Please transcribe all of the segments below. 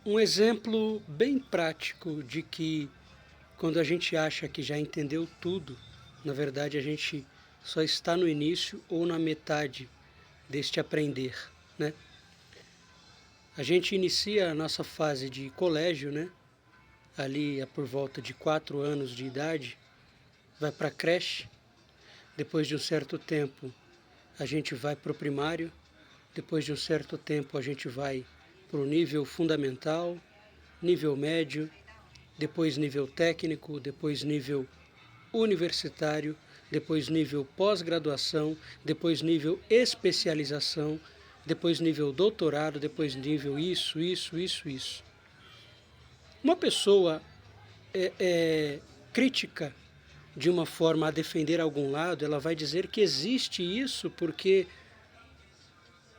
Um exemplo bem prático de que quando a gente acha que já entendeu tudo, na verdade a gente só está no início ou na metade deste aprender, né? A gente inicia a nossa fase de colégio, né? Ali por volta de 4 anos de idade, vai para a creche, depois de um certo tempo a gente vai para o primário, depois de um certo tempo a gente vai para o nível fundamental, nível médio, depois nível técnico, depois nível universitário, depois nível pós-graduação, depois nível especialização, depois nível doutorado, depois nível isso. Uma pessoa crítica de uma forma a defender algum lado, ela vai dizer que existe isso porque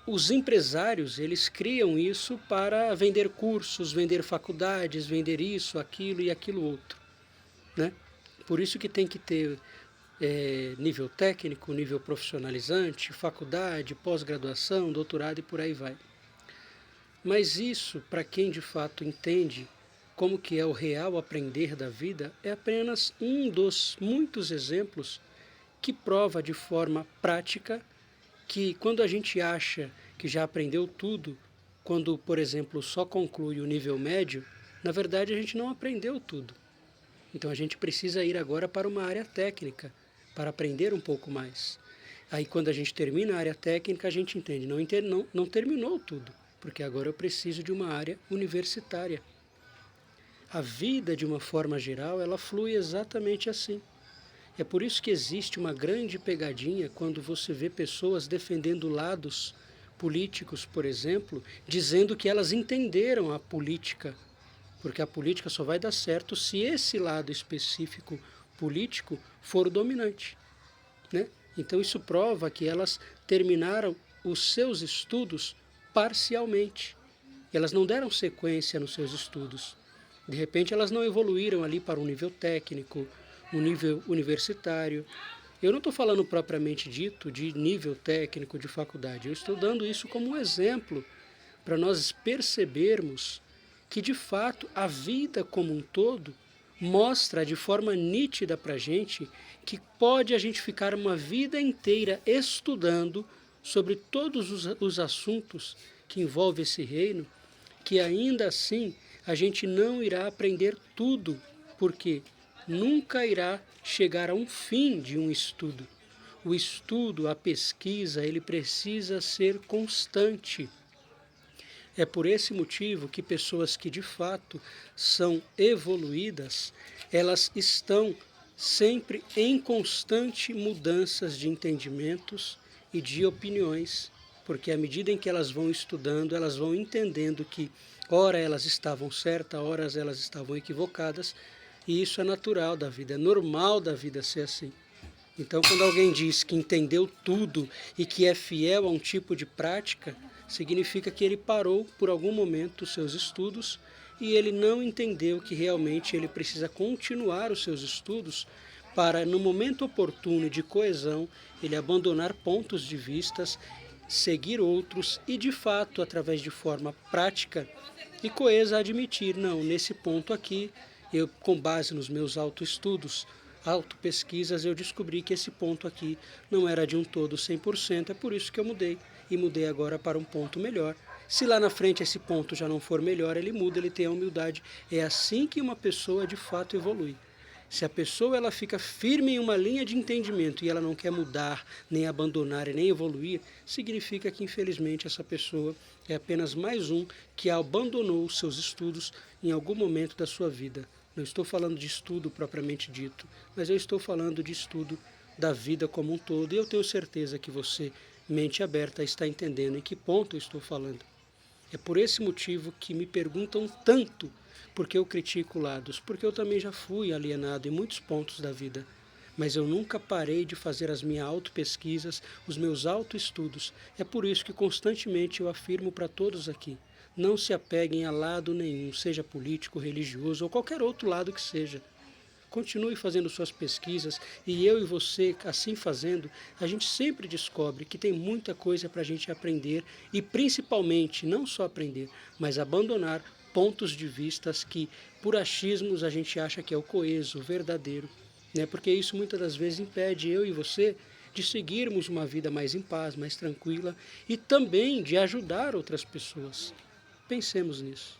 os empresários, eles criam isso para vender cursos, vender faculdades, vender isso, aquilo e aquilo outro, né? Por isso que tem que ter nível técnico, nível profissionalizante, faculdade, pós-graduação, doutorado e por aí vai. Mas isso, para quem de fato entende como que é o real aprender da vida, é apenas um dos muitos exemplos que prova de forma prática que quando a gente acha que já aprendeu tudo, quando, por exemplo, só conclui o nível médio, na verdade a gente não aprendeu tudo. Então a gente precisa ir agora para uma área técnica, para aprender um pouco mais. Aí quando a gente termina a área técnica, a gente entende, não terminou tudo, porque agora eu preciso de uma área universitária. A vida, de uma forma geral, ela flui exatamente assim. É por isso que existe uma grande pegadinha quando você vê pessoas defendendo lados políticos, por exemplo, dizendo que elas entenderam a política, porque a política só vai dar certo se esse lado específico político for o dominante, né? Então isso prova que elas terminaram os seus estudos parcialmente. Elas não deram sequência nos seus estudos. De repente elas não evoluíram ali para um nível técnico, um nível universitário. Eu não estou falando propriamente dito de nível técnico de faculdade, eu estou dando isso como um exemplo para nós percebermos que de fato a vida como um todo mostra de forma nítida para a gente que pode a gente ficar uma vida inteira estudando sobre todos os assuntos que envolvem esse reino, que ainda assim a gente não irá aprender tudo, porque nunca irá chegar a um fim de um estudo. O estudo, a pesquisa, ele precisa ser constante. É por esse motivo que pessoas que de fato são evoluídas, elas estão sempre em constante mudanças de entendimentos e de opiniões, porque à medida em que elas vão estudando, elas vão entendendo que ora elas estavam certas, ora elas estavam equivocadas, e isso é natural da vida, é normal da vida ser assim. Então, quando alguém diz que entendeu tudo e que é fiel a um tipo de prática, significa que ele parou por algum momento os seus estudos e ele não entendeu que realmente ele precisa continuar os seus estudos para, no momento oportuno de coesão, ele abandonar pontos de vistas, seguir outros e, de fato, através de forma prática e coesa, admitir, não, nesse ponto aqui, eu, com base nos meus autoestudos, autopesquisas, eu descobri que esse ponto aqui não era de um todo 100%, é por isso que eu mudei, e mudei agora para um ponto melhor. Se lá na frente esse ponto já não for melhor, ele muda, ele tem a humildade. É assim que uma pessoa de fato evolui. Se a pessoa ela fica firme em uma linha de entendimento e ela não quer mudar, nem abandonar e nem evoluir, significa que infelizmente essa pessoa é apenas mais um que abandonou os seus estudos em algum momento da sua vida. Não estou falando de estudo propriamente dito, mas eu estou falando de estudo da vida como um todo, e eu tenho certeza que você, mente aberta, está entendendo em que ponto eu estou falando. É por esse motivo que me perguntam tanto por que eu critico lados, porque eu também já fui alienado em muitos pontos da vida, mas eu nunca parei de fazer as minhas autopesquisas, os meus autoestudos. É por isso que constantemente eu afirmo para todos aqui, não se apeguem a lado nenhum, seja político, religioso ou qualquer outro lado que seja. Continue fazendo suas pesquisas e eu e você, assim fazendo, a gente sempre descobre que tem muita coisa para a gente aprender e principalmente, não só aprender, mas abandonar pontos de vistas que, por achismos, a gente acha que é o coeso, o verdadeiro, né? Porque isso muitas das vezes impede eu e você de seguirmos uma vida mais em paz, mais tranquila e também de ajudar outras pessoas. Pensemos nisso.